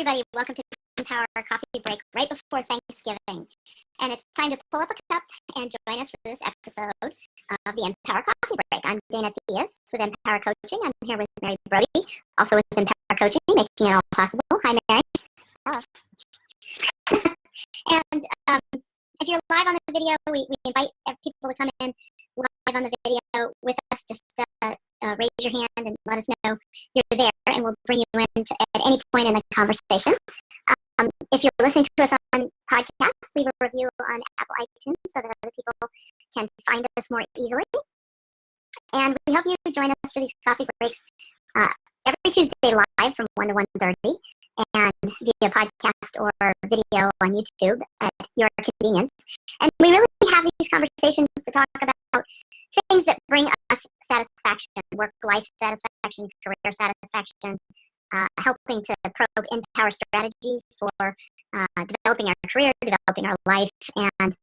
everybody, welcome to InPower Coffee Break right before Thanksgiving. And it's time to pull up a cup and join us for this episode of the InPower Coffee Break. I'm Dana Theus with InPower Coaching. I'm here with Mary Brodie, also with InPower Coaching, making it all possible. Hi, Mary. Hello. And if you're live on the video, we invite people to come in live on the video with us. Just raise your hand and let us know you're there, and we'll bring you in at any point in the conversation. If you're listening to us on podcasts, leave a review on Apple iTunes so that other people can find us more easily. And we hope you join us for these coffee breaks every Tuesday live from 1 to 1:30 and via podcast or video on YouTube at your convenience. And we really have these conversations to talk about things that bring us satisfaction, work-life satisfaction, career satisfaction, helping to probe InPower strategies for developing our career, developing our life, and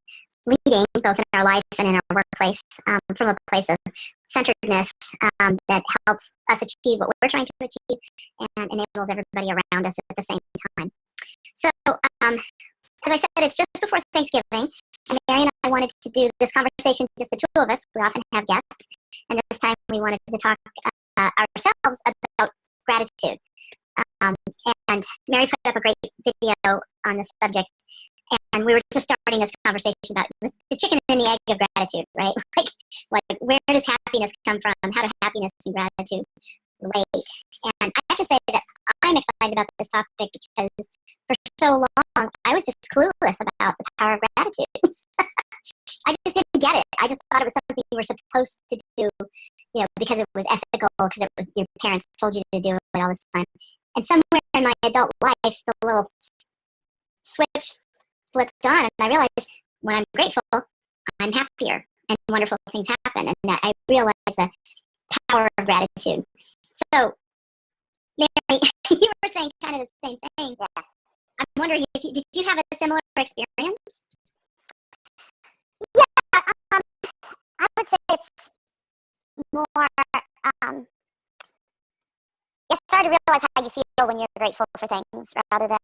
leading both in our life and in our workplace from a place of centeredness that helps us achieve what we're trying to achieve and enables everybody around us at the same time. So, as I said, it's just before Thanksgiving, and Mary and I wanted to do this conversation, just the two of us. We often have guests, and this time we wanted to talk ourselves about gratitude. And Mary put up a great video on the subject, and we were just starting this conversation about the chicken and the egg of gratitude, right? Like where does happiness come from? How do happiness and gratitude relate? And I have to say that I'm excited about this topic because for so long, I was just clueless about the power of gratitude. I just didn't get it. I just thought it was something you were supposed to do, because it was ethical, because it was your parents told you to do it all this time. And somewhere in my adult life, the little switch flipped on, and I realized when I'm grateful, I'm happier, and wonderful things happen. And I realized the power of gratitude. So, Mary, you were saying kind of the same thing. Yeah. I'm wondering if did you have a similar experience? Yeah, I would say it's more, you start to realize how you feel when you're grateful for things rather than,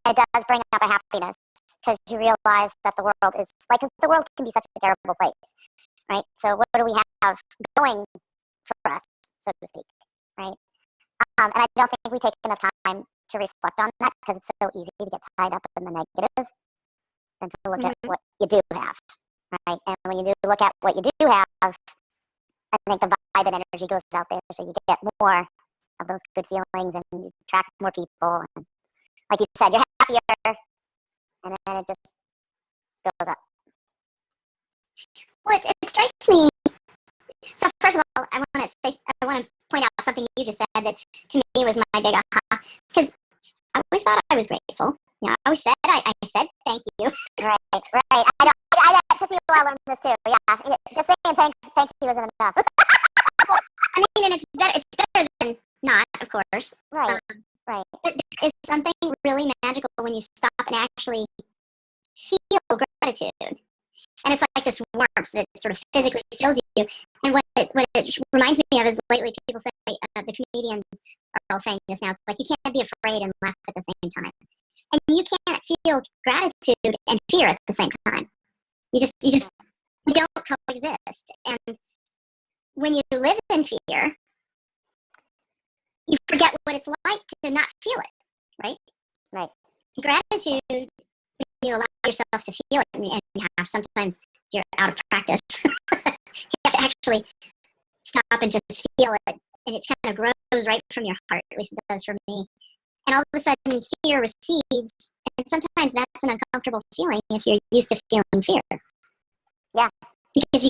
it does bring up a happiness because you realize that the world is, because the world can be such a terrible place, right? So what do we have going for us, so to speak, right? And I don't think we take enough time to reflect on that because it's so easy to get tied up in the negative than to look at what you do have, right? And when you do look at what you do have, I think the vibe and energy goes out there, so you get more of those good feelings and you attract more people. And like you said, you're happier, and then it just goes up. Well, it strikes me. So first of all, I want to point out something you just said that to me was my big aha, because I always thought I was grateful. I always said I said thank you. Right. It took me a while to learn this too. Yeah, just saying thank you isn't enough. Well, I mean, and it's better than not, of course. Right. But there is something really magical when you stop and actually feel gratitude. And it's like this warmth that sort of physically fills you. And what it reminds me of is lately people say, the comedians are all saying this now, it's like you can't be afraid and laugh at the same time. And you can't feel gratitude and fear at the same time. You don't coexist. And when you live in fear, you forget what it's like to not feel it, right? Right. Gratitude, when you allow yourself to feel it, and you have sometimes you're out of practice. You have to actually stop and just feel it, and it kind of grows right from your heart, at least it does for me. And all of a sudden, fear recedes, and sometimes that's an uncomfortable feeling if you're used to feeling fear. Yeah. Because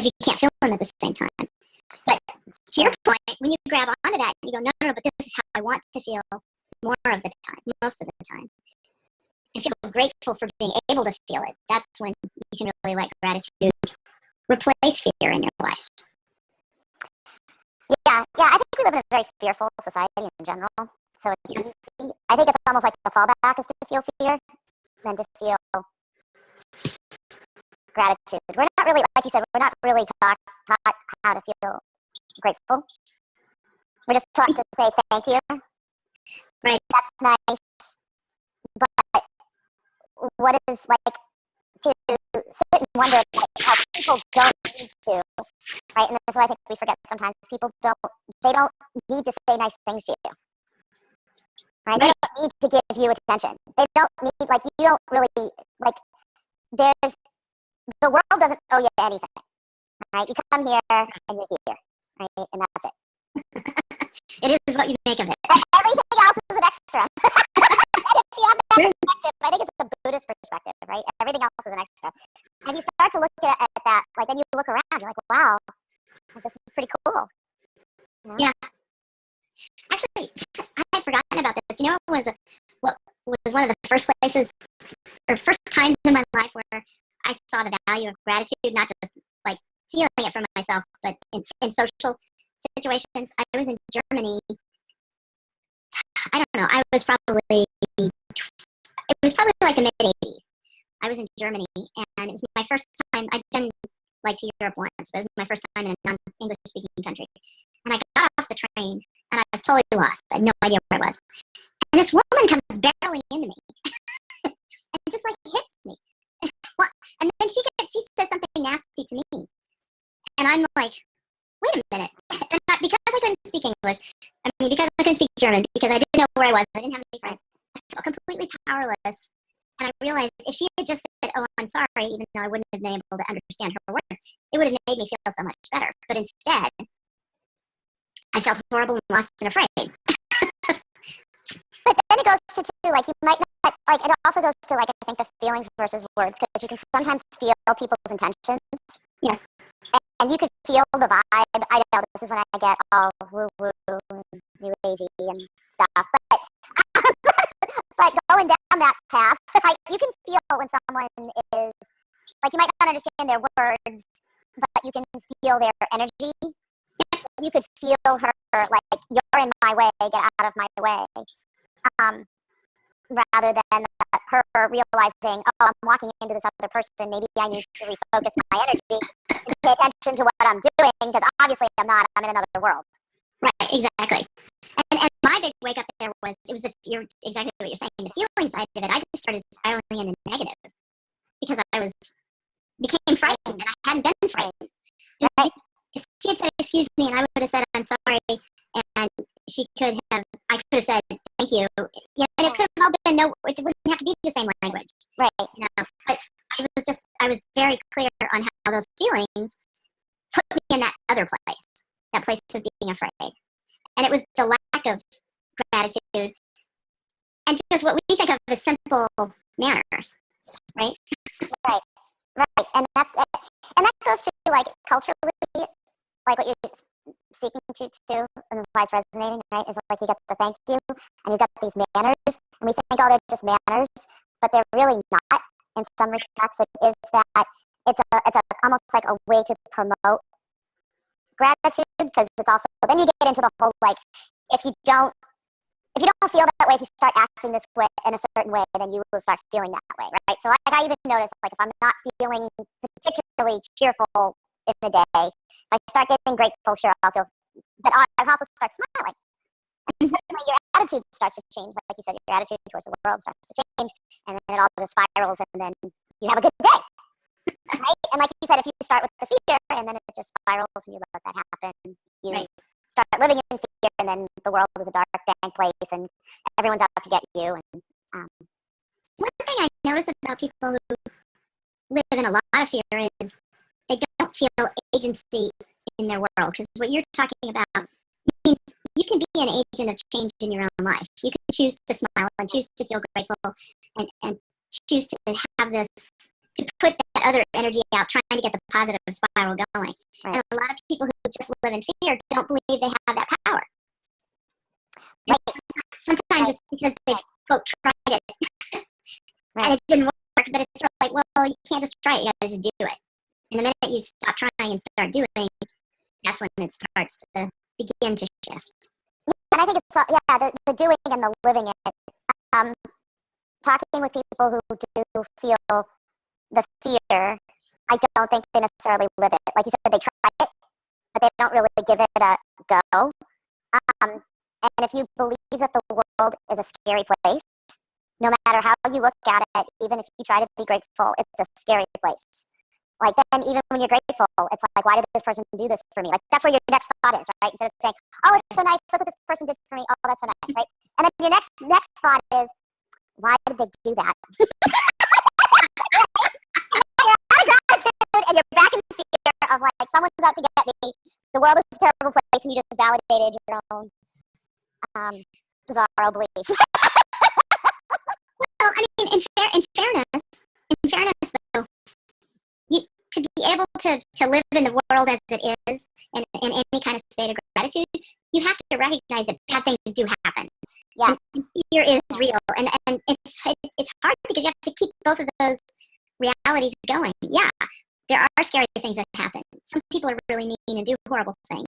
you can't feel them at the same time. But to your point, when you grab onto that, you go, no, but this is how I want to feel more of the time, most of the time. And feel grateful for being able to feel it. That's when you can really let gratitude replace fear in your life. Yeah, I think we live in a very fearful society in general. So it's easy. I think it's almost like the fallback is to feel fear than to feel gratitude. We're not really, like you said, we're not really taught how to feel grateful. We're just taught to say thank you. Right. That's nice. But what is like to sit and wonder like, how people don't need to, right? And that's what I think we forget sometimes. They don't need to say nice things to you, right? They don't need to give you attention. They don't need, like, you don't really, like, the world doesn't owe you anything, right? You come here and you're here, right? And that's it. It is what you make of it. Everything else is an extra. And if you have that perspective, I think it's a Buddhist perspective, right? Everything else is an extra. And you start to look at that, like, then you look around, you're like, wow, this is pretty cool. You know? Yeah. Actually, I had forgotten about this. You know, what was one of the first places or first times in my life where I saw the value of gratitude, not just like feeling it for myself, but in social situations. I was in Germany. I don't know. It was probably like the mid-80s. I was in Germany, and it was my first time. I'd been like to Europe once, but it was my first time in a non-English speaking country. And I got off the train, and I was totally lost. I had no idea where I was. And this woman comes barreling into me, and just like hits me. And then she says something nasty to me, and I'm like, wait a minute. And because I couldn't speak English, because I couldn't speak German, because I didn't know where I was, I didn't have any friends, I felt completely powerless. And I realized if she had just said, oh, I'm sorry, even though I wouldn't have been able to understand her words, it would have made me feel so much better. But instead, I felt horrible and lost and afraid. But then it goes to, like, you might not, like, it also goes to, like, I think the feelings versus words, because you can sometimes feel people's intentions. Yes. And you could feel the vibe. I know this is when I get all woo-woo and new agey and stuff. But going down that path, like, you can feel when someone is, like, you might not understand their words, but you can feel their energy. You could feel her, like, you're in my way, get out of my way. Rather than her realizing, oh, I'm walking into this other person, maybe I need to refocus my energy and pay attention to what I'm doing, because obviously I'm in another world. Right, exactly. And my big wake up there was, you're exactly what you're saying, the feeling side of it. I just started spiraling in the negative because I became frightened, and I hadn't been frightened. Right. She had said, excuse me, and I would have said, I'm sorry, and I could have said, thank you. Yeah, and it could have all been, it wouldn't have to be the same language. Right. You know, but I was very clear on how those feelings put me in that other place, that place of being afraid. And it was the lack of gratitude and just what we think of as simple manners, right? Right. And that goes to, like, culturally, like what you're speaking to and why it's resonating, right, is like you get the thank you and you've got these manners, and we think, oh, they're just manners, but they're really not. In some respects, it is that it's almost like a way to promote gratitude, because it's also, then you get into the whole, like, if you don't feel that way, if you start acting this way in a certain way, then you will start feeling that way, right? So, like, I even notice, like, if I'm not feeling particularly cheerful in the day, if I start getting grateful, sure, I'll feel, but I also start smiling. And suddenly your attitude starts to change. Like you said, your attitude towards the world starts to change, and then it all just spirals, and then you have a good day, right? And like you said, if you start with the fear, and then it just spirals, and you let that happen, you start living in fear, and then the world is a dark, dank place, and everyone's out to get you. And one thing I notice about people who live in a lot of fear is they don't feel agency in their world. Because what you're talking about means you can be an agent of change in your own life. You can choose to smile and choose to feel grateful and choose to have this, to put that other energy out, trying to get the positive spiral going. Right. And a lot of people who just live in fear don't believe they have that power. Right. Sometimes it's because they've, quote, tried it and it didn't work, but it's sort of like, well, you can't just try it, you gotta just do it. And the minute you stop trying and start doing, that's when it starts to begin to shift. And I think it's, the doing and the living it. Talking with people who do feel the fear, I don't think they necessarily live it. Like you said, they try it, but they don't really give it a go. And if you believe that the world is a scary place, no matter how you look at it, even if you try to be grateful, it's a scary place. Like, then even when you're grateful, it's like, why did this person do this for me? Like, that's where your next thought is, right? Instead of saying, oh, it's so nice, look what this person did for me, oh, that's so nice, right? And then your next thought is, why did they do that? You're out of gratitude, and you're back in fear of, like, someone's out to get me, the world is a terrible place, and you just validated your own bizarro belief. Well, I mean, in fairness, though, to be able to live in the world as it is, and in any kind of state of gratitude, you have to recognize that bad things do happen. Yes. And fear is real, and it's hard because you have to keep both of those realities going. Yeah, there are scary things that happen. Some people are really mean and do horrible things,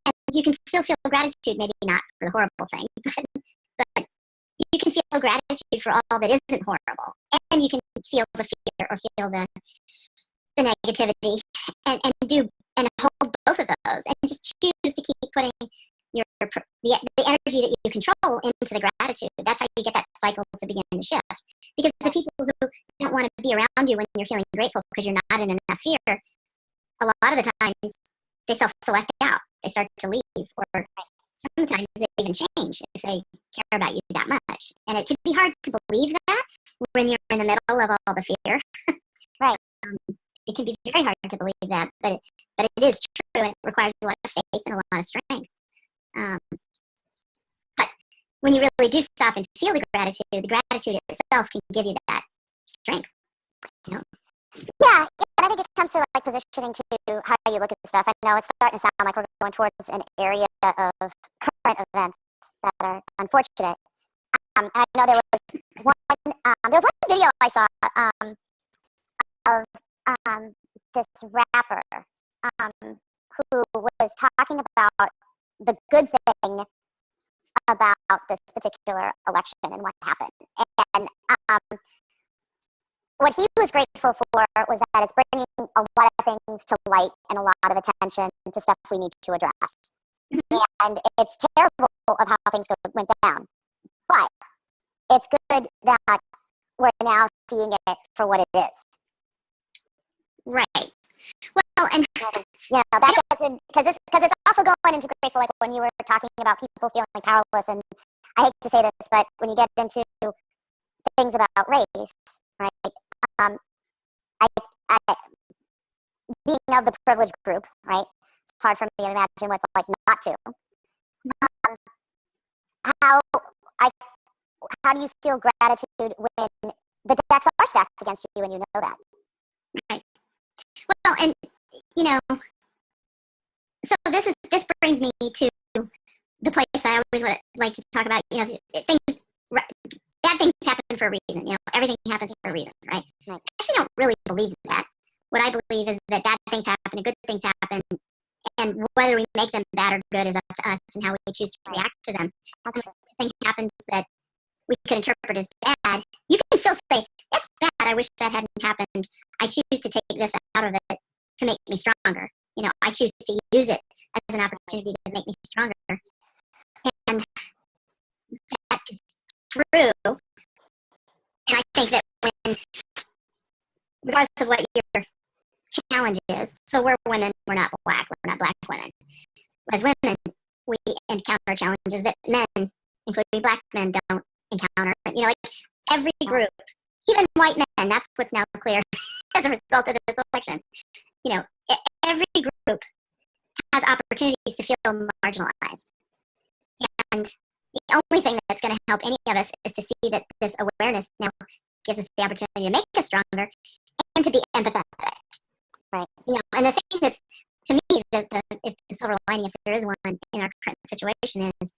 and you can still feel gratitude, maybe not for the horrible thing, but you can feel gratitude for all that isn't horrible, and you can feel the fear or feel the negativity, and hold both of those, and just choose to keep putting the energy that you control into the gratitude. That's how you get that cycle to begin to shift. Because the people who don't want to be around you when you're feeling grateful because you're not in enough fear, a lot of the times they self-select out. They start to leave, or sometimes they even change if they care about you that much. And it can be hard to believe that when you're in the middle of all the fear. Right. It can be very hard to believe that, but it is true, and it requires a lot of faith and a lot of strength. But when you really do stop and feel the gratitude itself can give you that strength. You know? Yeah, and I think it comes to like positioning to how you look at stuff. I know it's starting to sound like we're going towards an area of current events that are unfortunate. And I know there was one video I saw of this rapper who was talking about the good thing about this particular election and what happened. And what he was grateful for was that it's bringing a lot of things to light and a lot of attention to stuff we need to address. And it's terrible of how things went down. But it's good that we're now seeing it for what it is. Right. Well, and that gets in, because it's also going into grateful, like when you were talking about people feeling powerless, and I hate to say this, but when you get into things about race, right? I being of the privileged group, right? It's hard for me to imagine what it's like not to. How do you feel gratitude when the decks are stacked against you and you know that? Right. Well, and so this brings me to the place I always would like to talk about. Bad things happen for a reason. Everything happens for a reason, right? I actually don't really believe that. What I believe is that bad things happen and good things happen, and whether we make them bad or good is up to us and how we choose to react to them. If something happens that we could interpret as bad, you can still say, that's bad, I wish that hadn't happened. I choose to take this out of it to make me stronger. I choose to use it as an opportunity to make me stronger. And that is true. And I think that regardless of what your challenge is, so we're women, we're not black women. As women, we encounter challenges that men, including black men, don't encounter. Like every group, even white men, that's what's now clear as a result of this election. Every group has opportunities to feel marginalized. And the only thing that's going to help any of us is to see that this awareness now gives us the opportunity to make us stronger and to be empathetic. Right. And the thing that's, to me, if the silver lining, if there is one in our current situation, is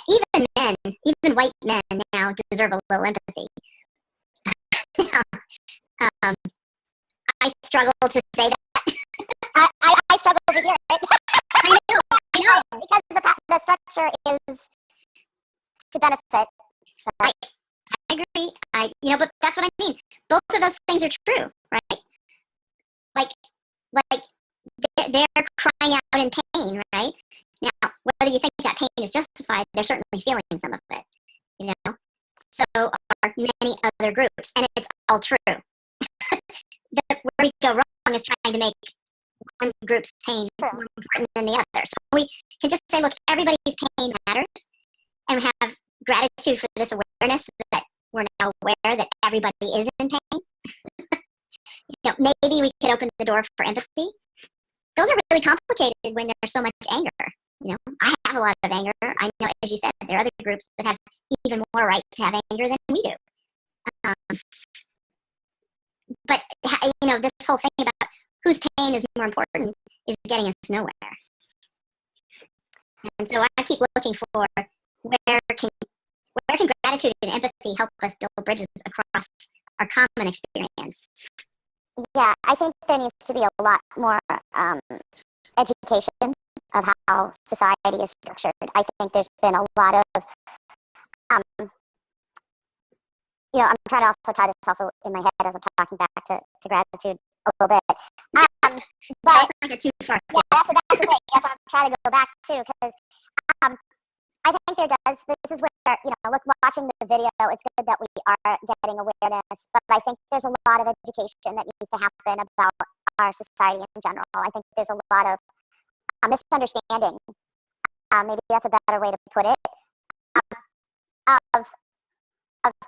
even white men now deserve a little empathy. I struggle to say that. I struggle to hear it. I know. Because the structure is to benefit. So. I agree. But that's what I mean. Both of those things are true, right? Like they're crying out in pain, right? Now, whether you think that pain is justified, they're certainly feeling some of it, you know? So are many other groups, and it's all true. Where we go wrong is trying to make one group's pain more important than the other. So we can just say, look, everybody's pain matters, and we have gratitude for this awareness that we're now aware that everybody is in pain. Maybe we could open the door for empathy. Those are really complicated when there's so much anger. I have a lot of anger. I know, as you said, there are other groups that have even more right to have anger than we do. But this whole thing about whose pain is more important is getting us nowhere. And so I keep looking for where can gratitude and empathy help us build bridges across our common experience. Yeah, I think there needs to be a lot more education of how society is structured. I think there's been a lot of, I'm trying to also tie this also in my head as I'm talking back to gratitude a little bit. But let's not get too far. Yeah, that's the thing. That's what I'm trying to go back to, because I think this is where, look, watching the video, it's good that we are getting awareness, but I think there's a lot of education that needs to happen about our society in general. I think there's a lot of misunderstanding, maybe that's a better way to put it, of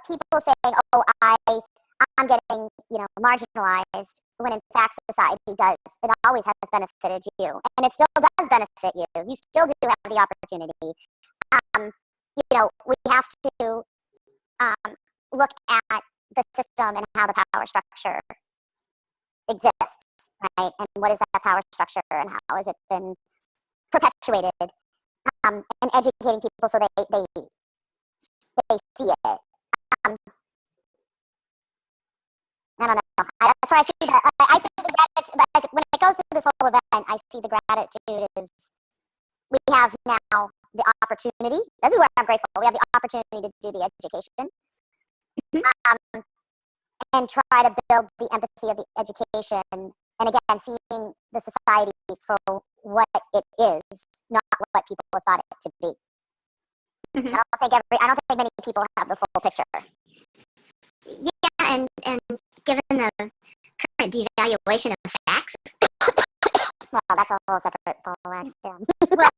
people saying, oh, I'm getting, marginalized, when in fact society does. It always has benefited you, and it still does benefit you. You still do have the opportunity. We have to look at the system and how the power structure exists, right? And what is that power structure, and how has it been perpetuated? And educating people so they see it. I don't know. That's where I see I see the gratitude. When it goes to this whole event, I see the gratitude is we have now the opportunity. This is where I'm grateful. We have the opportunity to do the education, and try to build the empathy of the education. And again, seeing the society for what it is, not what people have thought it to be. Mm-hmm. I don't think many people have the full picture. Yeah, and given the current devaluation of facts. Well, that's a whole separate ball wax. Yeah. Well,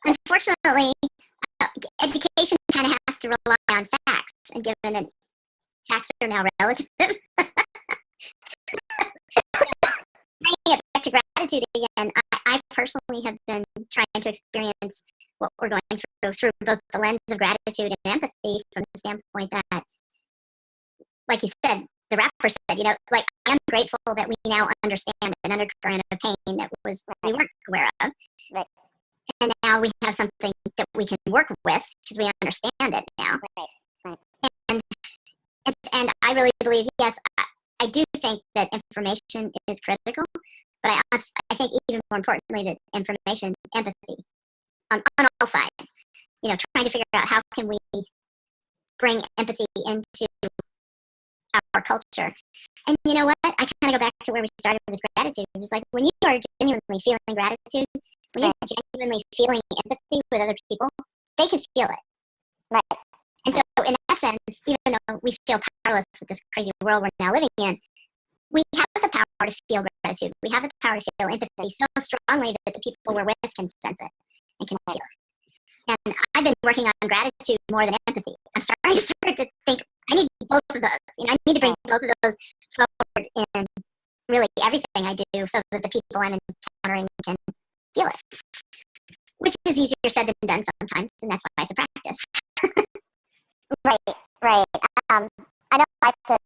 unfortunately, education kind of has to rely on facts, and given that facts are now relative, bringing it back to gratitude again, I personally have been trying to experience what we're going through both the lens of gratitude and empathy, from the standpoint that, like you said, the rapper said, I'm grateful that we now understand an undercurrent of pain that we weren't aware of. Right. And now we have something that we can work with because we understand it now. Right. And I really believe, yes, I do think that information is critical, but I think even more importantly that information, empathy, on all sides. Trying to figure out how can we bring empathy into our culture. And you know what? I kind of go back to where we started with gratitude. It's like when you are genuinely feeling gratitude, when you're genuinely feeling empathy with other people, they can feel it. Right. And so in that sense, even though we feel powerless with this crazy world we're now living in, we have the power to feel gratitude. We have the power to feel empathy so strongly that the people we're with can sense it and can feel it. And I've been working on gratitude more than empathy. I'm starting to think I need both of those. I need to bring both of those forward in really everything I do, so that the people I'm encountering can feel it. Which is easier said than done sometimes, and that's why it's a practice. Right. I know I have to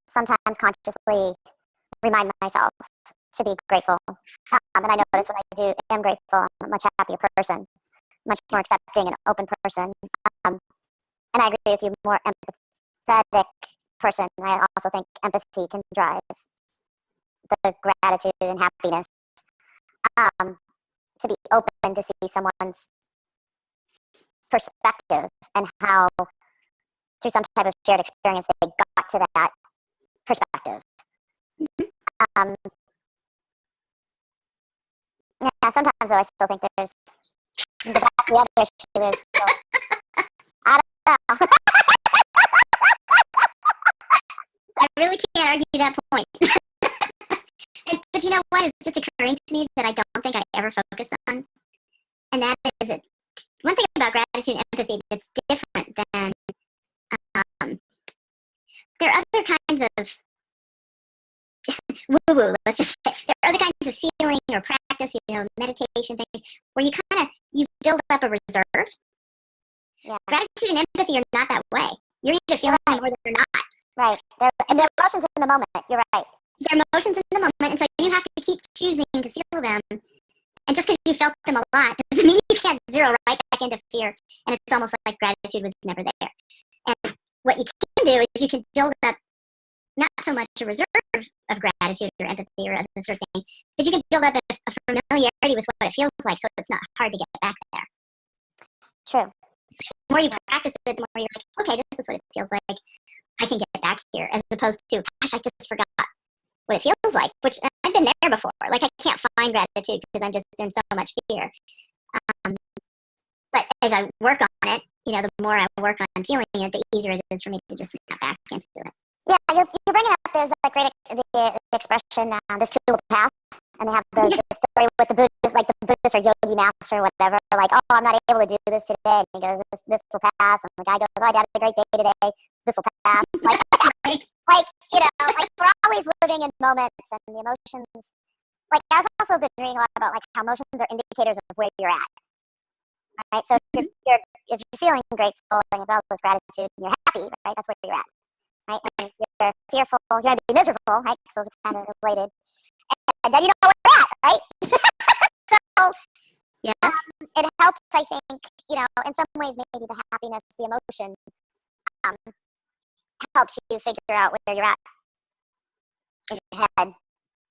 sometimes consciously remind myself to be grateful. And I notice when I am grateful, I'm a much happier person, much more accepting and open person. And I agree with you, more empathetic person. I also think empathy can drive the gratitude and happiness. To be open to see someone's perspective and how, through some type of shared experience, they got to that perspective. sometimes though I still think there's the back to the other issue. There's still, I don't know. I really can't argue that point. But you know what is just occurring to me that I don't think I ever focused on? And that is that one thing about gratitude and empathy that's different than there are other kinds of woo-woo, let's just say. There are other kinds of feeling or practice, meditation things, where you build up a reserve. Yeah. Gratitude and empathy are not that way. You're either feeling them or they're not. Right. They're emotions in the moment. You're right. They're emotions in the moment, and so you have to keep choosing to feel them. And just because you felt them a lot doesn't mean you can't zero right back into fear. And it's almost like gratitude was never there. And what you can do is you can build up not so much a reserve of gratitude or empathy or other sort of things, but you can build up a familiarity with what it feels like, so it's not hard to get back there. True. So the more you practice it, the more you're like, okay, this is what it feels like. I can get back here, as opposed to, gosh, I just forgot what it feels like, which I've been there before. Like, I can't find gratitude because I'm just in so much fear. But as I work on it, the more I work on feeling it, the easier it is for me to just get back into it. Yeah, you're bringing up, there's that great the expression, there's two little paths, and they have the story with the Buddhist, like the Buddhist or yogi master or whatever, like, oh, I'm not able to do this today, and he goes, this will pass, and the guy goes, oh, I had a great day today, this will pass, like, like, we're always living in moments, and the emotions, like, I've also been reading a lot about, like, how emotions are indicators of where you're at, right, so if you're feeling grateful, and you feel this gratitude, and you're happy, right, that's where you're at. Right? And you're fearful, you're going to be miserable, right? So those are kind of related. And then you know where you're at, right? So, yes. It helps, I think, in some ways, maybe the happiness, the emotion, helps you figure out where you're at in your head.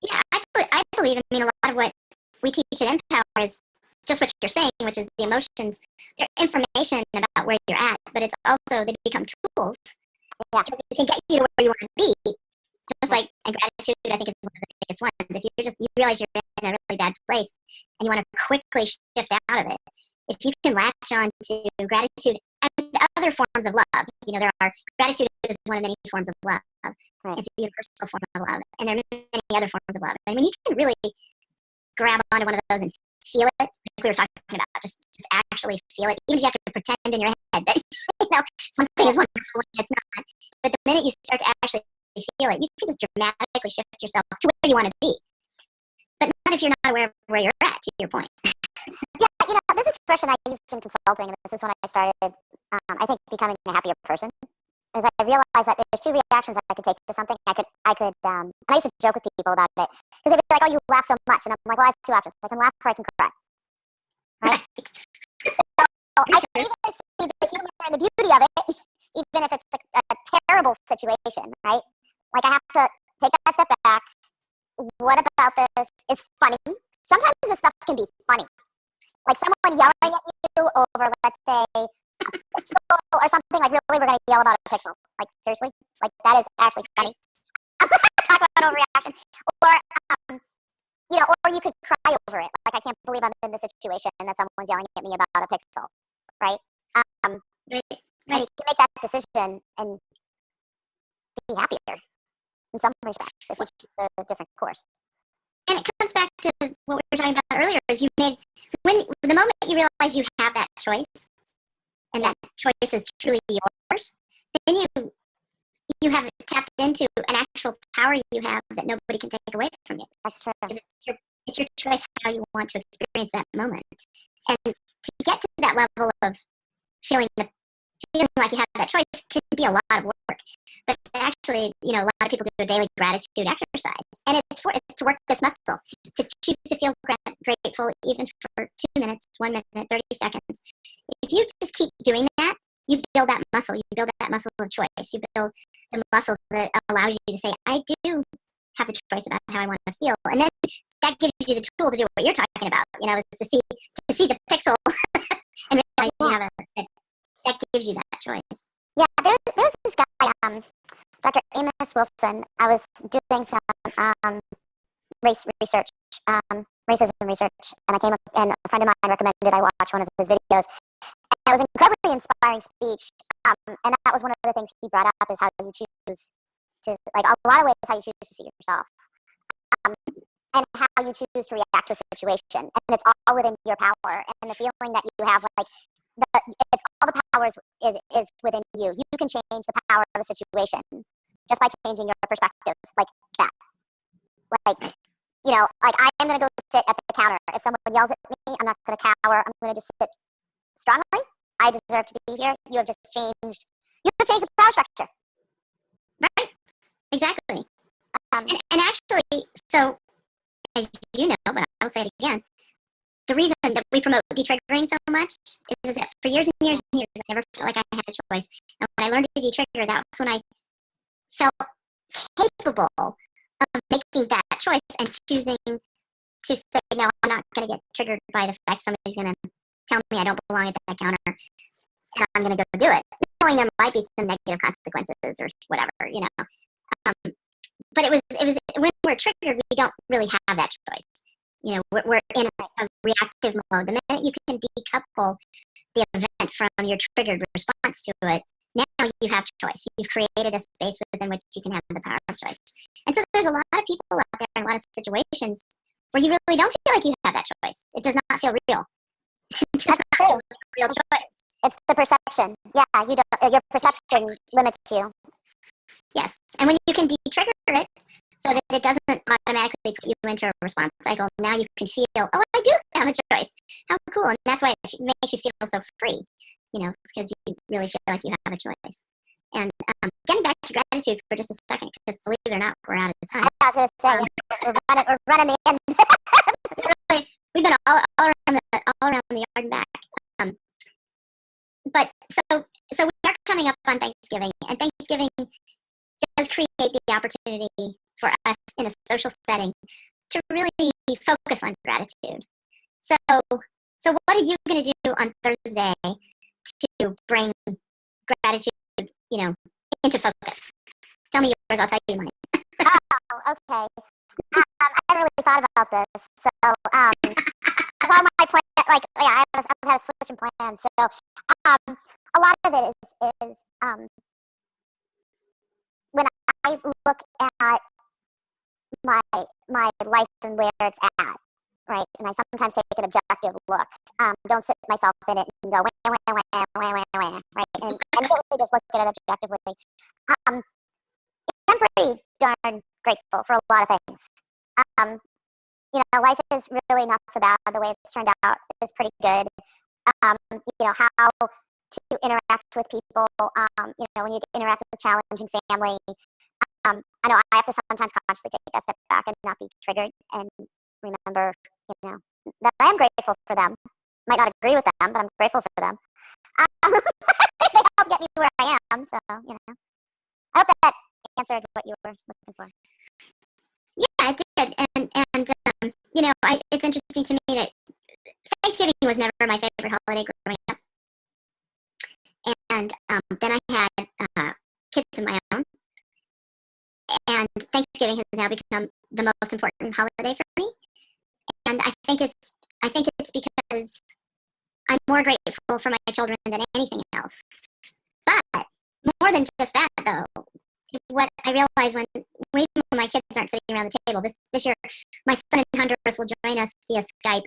Yeah, I believe, a lot of what we teach at InPower is just what you're saying, which is the emotions, they're information about where you're at, but it's also, they become tools. Yeah. Because it can get you to where you want to be. Just like, and gratitude, I think, is one of the biggest ones. If you realize you're in a really bad place and you want to quickly shift out of it, if you can latch on to gratitude and other forms of love, gratitude is one of many forms of love. Right. It's a universal form of love. And there are many other forms of love. And when you can really grab onto one of those and feel it, like we were talking about, just actually feel it, even if you have to pretend in your head that something is wonderful when it's not. But the minute you start to actually feel it, you can just dramatically shift yourself to where you want to be. But not if you're not aware of where you're at, to your point. Yeah, this expression I used in consulting, and this is when I started, I think, becoming a happier person, is I realized that there's two reactions I could take to something. I could, and I used to joke with people about it, because they'd be like, oh, you laugh so much, and I'm like, well, I have two options. I can laugh or I can cry. Right? So I can either see the humor and the beauty of it, even if it's a terrible situation, right? Like, I have to take that step back. What about this is funny? Sometimes this stuff can be funny. Like someone yelling at you over, let's say, a pixel or something, like, really, we're going to yell about a pixel. Like, seriously? Like, that is actually funny. I'm going to talk about overreaction. Or you could cry over it. Like, I can't believe I'm in this situation and that someone's yelling at me about a pixel, right? Right. And you can make that decision and be happier in some respects if you choose a different course. And it comes back to what we were talking about earlier, is the moment you realize you have that choice, and that choice is truly yours, then you have tapped into an actual power you have that nobody can take away from you. That's true. It's your choice how you want to experience that moment. And to get to that level of feeling like you have that choice can be a lot of work. But actually, a lot of people do a daily gratitude exercise. And it's to work this muscle, to choose to feel grateful even for 2 minutes, 1 minute, 30 seconds. If you just keep doing that, you build that muscle. You build that muscle of choice. You build the muscle that allows you to say, I do have the choice about how I want to feel. And then that gives you the tool to do what you're talking about, is to see the pixel and realize you have that gives you that choice. Yeah, there's this guy, Dr. Amos Wilson. I was doing some race research racism research, and I came up, and a friend of mine recommended I watch one of his videos. And it was an incredibly inspiring speech, and that was one of the things he brought up is how you choose to, like, a lot of ways how you choose to see yourself, and how you choose to react to a situation, and it's all within your power, and the feeling that you have, like, it's all the power is within you. You can change the power of a situation just by changing your perspective, like that. Like, you know, like I am going to go sit at the counter. If someone yells at me, I'm not going to cower. I'm going to just sit strongly. I deserve to be here. You have just changed. You have changed the power structure. Right. Exactly. And actually, so as you know, but I'll say it again, the reason that we promote de-triggering so much is that for years and years and years, I never felt like I had a choice. And when I learned to de-trigger, that was when I felt capable of making that choice and choosing to say, no, I'm not going to get triggered by the fact somebody's going to tell me I don't belong at that counter, and I'm going to go do it, knowing there might be some negative consequences or whatever, you know. But it was when we're triggered, we don't really have that choice. You know, we're in a reactive mode. The minute you can decouple the event from your triggered response to it, now you have choice. You've created a space within which you can have the power of choice. And so there's a lot of people out there in a lot of situations where you really don't feel like you have that choice. It does not feel real. That's true. Real choice. It's the perception. Yeah, you don't. Your perception limits you. Yes, and when you can de-trigger it so that it doesn't automatically put you into a response cycle, now you can feel, oh, I do have a choice. How cool. And that's why it makes you feel so free, you know, because you really feel like you have a choice. And getting back to gratitude for just a second, because believe it or not, we're out of time. I was going to say, we're running the end. We've been all around the yard and back. But so we are coming up on Thanksgiving, and Thanksgiving does create the opportunity for us in a social setting to really focus on gratitude. So what are you going to do on Thursday to bring gratitude, you know, into focus? Tell me yours, I'll tell you mine. Oh, okay. I really thought about this. So, it's all my plan. Like, yeah, I've had a switch in plans. So, a lot of it is when I look at my life and where it's at, right? And I sometimes take an objective look. Don't sit myself in it and go right? And really just look at it objectively. I'm pretty darn grateful for a lot of things. You know, life is really not so bad. The way it's turned out is pretty good. You know, how to interact with people, you know, when you interact with a challenging family. I know I have to sometimes consciously take that step back and not be triggered and remember, you know, that I am grateful for them. Might not agree with them, but I'm grateful for them. They helped get me where I am, so, you know. I hope that answered what you were looking for. Yeah, it did. And you know, it's interesting to me that Thanksgiving was never my favorite holiday growing up. And then I had kids of my own. And Thanksgiving has now become the most important holiday for me. And I think it's because I'm more grateful for my children than anything else. But more than just that, though, what I realize even when my kids aren't sitting around the table, this year, my son in Honduras will join us via Skype.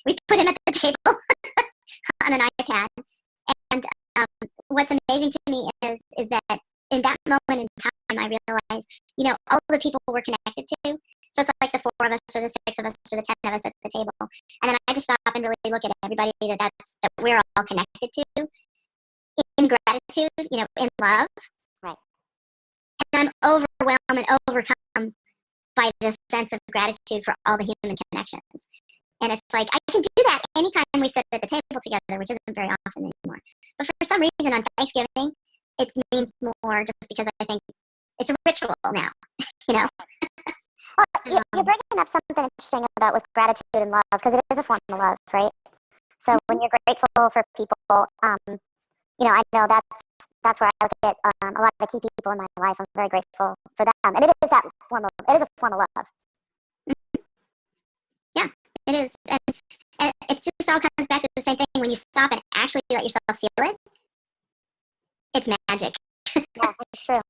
We put him at the table on an iPad. And what's amazing to me is that in that moment in time, I realized, you know, all the people we're connected to. So it's like the 4 of us or the 6 of us or the 10 of us at the table. And then I just stop and really look at everybody that we're all connected to in gratitude, you know, in love. Right. And I'm overwhelmed and overcome by this sense of gratitude for all the human connections. And it's like, I can do that anytime we sit at the table together, which isn't very often anymore. But for some reason on Thanksgiving, it means more just because I think it's a ritual now, you know? Well, you're bringing up something interesting about with gratitude and love, because it is a form of love, right? So when you're grateful for people, you know, I know that's where I look at a lot of key people in my life. I'm very grateful for them, and it is a form of love. It is. And it just all comes back to the same thing. When you stop and actually let yourself feel it, it's magic. Yeah, it's true.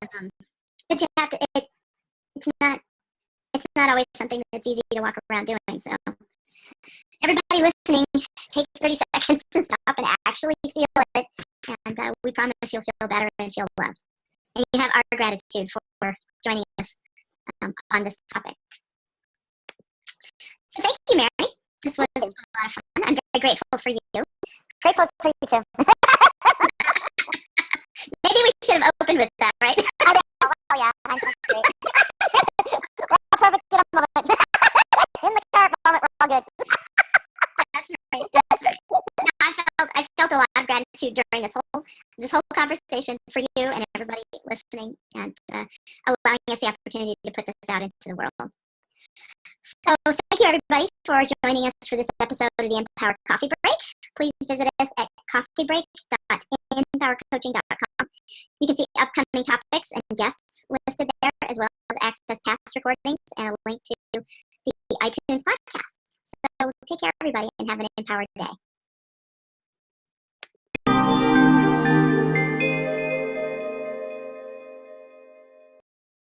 But you have to, it's not always something that's easy to walk around doing. So everybody listening, take 30 seconds to stop and actually feel it. And we promise you'll feel better and feel loved. And you have our gratitude for joining us on this topic. So thank you, Mary. This was a lot of fun. I'm very grateful for you. Grateful for you too. Maybe we should have opened with that, right? Oh yeah, I'm so great. We're all perfect in a moment. In the current moment, we're all good. That's right. That's right. No, I felt a lot of gratitude during this whole conversation for you and everybody listening, and allowing us the opportunity to put this out into the world. So thank you, everybody, for joining us for this episode of the InPower Coffee Break. Please visit us at coffeebreak.InPowerCoaching.com. You can see upcoming topics and guests listed there, as well as access past recordings and a link to the iTunes podcast. So take care, everybody, and have an empowered day.